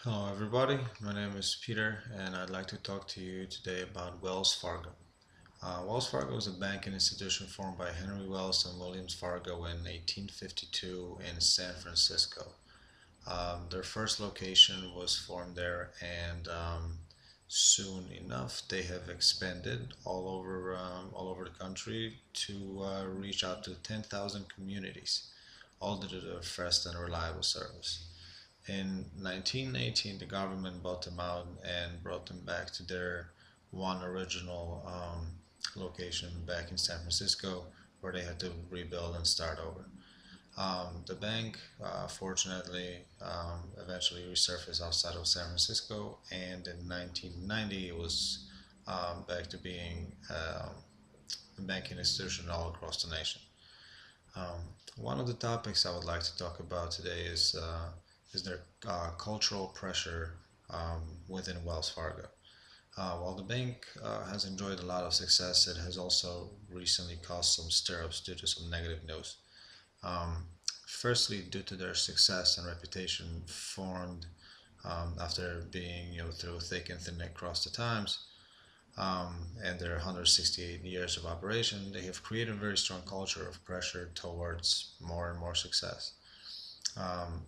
Hello, everybody. My name is Peter, and I'd like to talk to you today about Wells Fargo. Wells Fargo is a banking institution formed by Henry Wells and Williams Fargo in 1852 in San Francisco. Their first location was formed there, and soon enough, they have expanded all over the country to reach out to 10,000 communities, all due to their fast and reliable service. In 1918, the government bought them out and brought them back to their one original location back in San Francisco, where they had to rebuild and start over. The bank, fortunately, eventually resurfaced outside of San Francisco, and in 1990, it was back to being a banking institution all across the nation. Um, One of the topics I would like to talk about today is their cultural pressure within Wells Fargo. While the bank has enjoyed a lot of success, it has also recently caused some stir-ups due to some negative news. Um, Firstly, due to their success and reputation formed after being, through thick and thin across the times, and their 168 years of operation, they have created a very strong culture of pressure towards more and more success.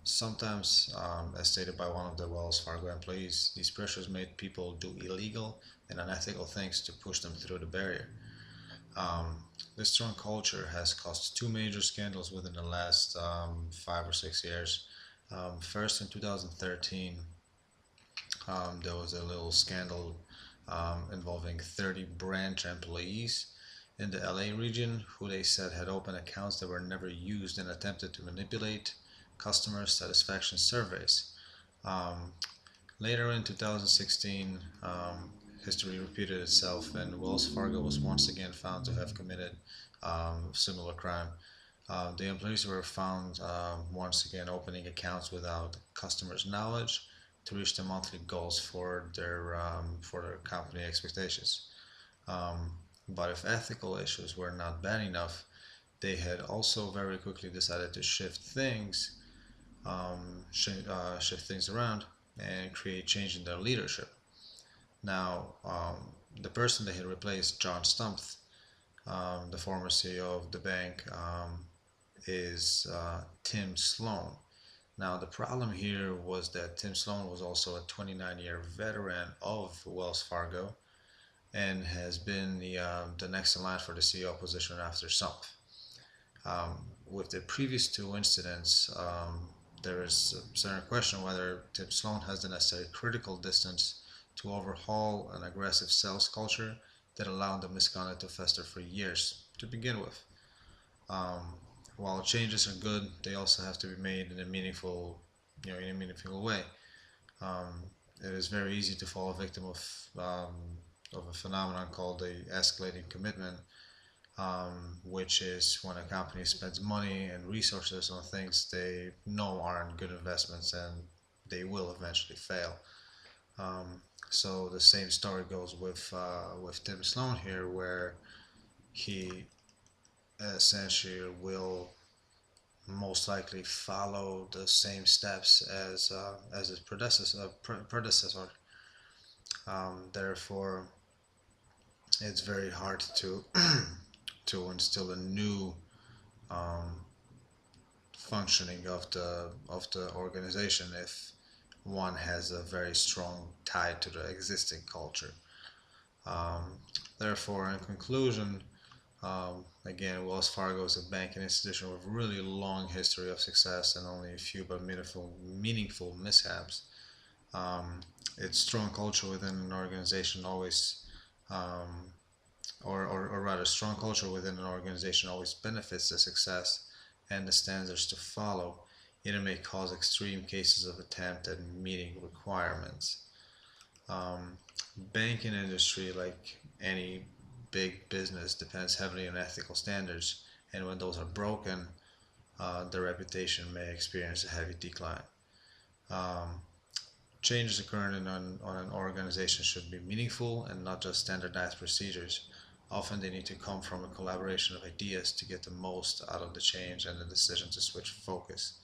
Sometimes, as stated by one of the Wells Fargo employees, these pressures made people do illegal and unethical things to push them through the barrier. Um, this strong culture has caused two major scandals within the last 5 or 6 years. First, in 2013, there was a little scandal involving 30 branch employees in the LA region who they said had opened accounts that were never used and attempted to manipulate customer satisfaction surveys. Um, Later in 2016, history repeated itself, and Wells Fargo was once again found to have committed similar crime. The employees were found once again opening accounts without customers' knowledge to reach the monthly goals for their company expectations. Um, but if ethical issues were not bad enough, they had also very quickly decided to shift things around and create change in their leadership. Now, the person they had replaced, John Stumpf, the former CEO of the bank, is Tim Sloan. Now, the problem here was that Tim Sloan was also a 29-year veteran of Wells Fargo and has been the next in line for the CEO position after Stumpf. With the previous two incidents, there is a certain question whether Tim Sloan has the necessary critical distance to overhaul an aggressive sales culture that allowed the misconduct to fester for years to begin with. Um, while changes are good, they also have to be made in a meaningful way. Um, it is very easy to fall victim of a phenomenon called the escalating commitment, which is when a company spends money and resources on things they know aren't good investments and they will eventually fail. Um, so the same story goes with Tim Sloan here, where he essentially will most likely follow the same steps as his predecessor. Therefore, it's very hard to to instill a new um, functioning of the organization if one has a very strong tie to the existing culture. Um, Therefore, in conclusion, again, Wells Fargo is a banking institution with a really long history of success and only a few but meaningful mishaps. Um, its strong culture within an organization always, um, or rather, strong culture within an organization always benefits the success and the standards to follow. It may cause extreme cases of attempt at meeting requirements. Um, Banking industry, like any big business, depends heavily on ethical standards, and when those are broken, the reputation may experience a heavy decline. Um, Changes occurring on an organization should be meaningful and not just standardized procedures. Often they need to come from a collaboration of ideas to get the most out of the change and the decision to switch focus.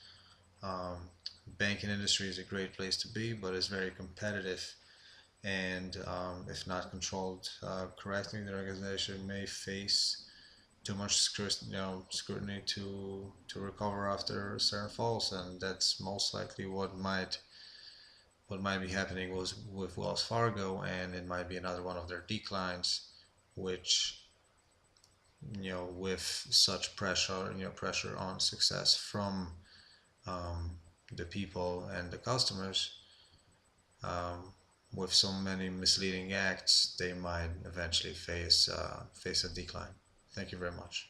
Um, banking industry is a great place to be, but it's very competitive, and if not controlled correctly, the organization may face too much scrutiny to recover after certain falls, and that's most likely what might be happening was with Wells Fargo, and it might be another one of their declines, which with such pressure on success from um, the people and the customers, um, with so many misleading acts, they might eventually face a decline. Thank you very much.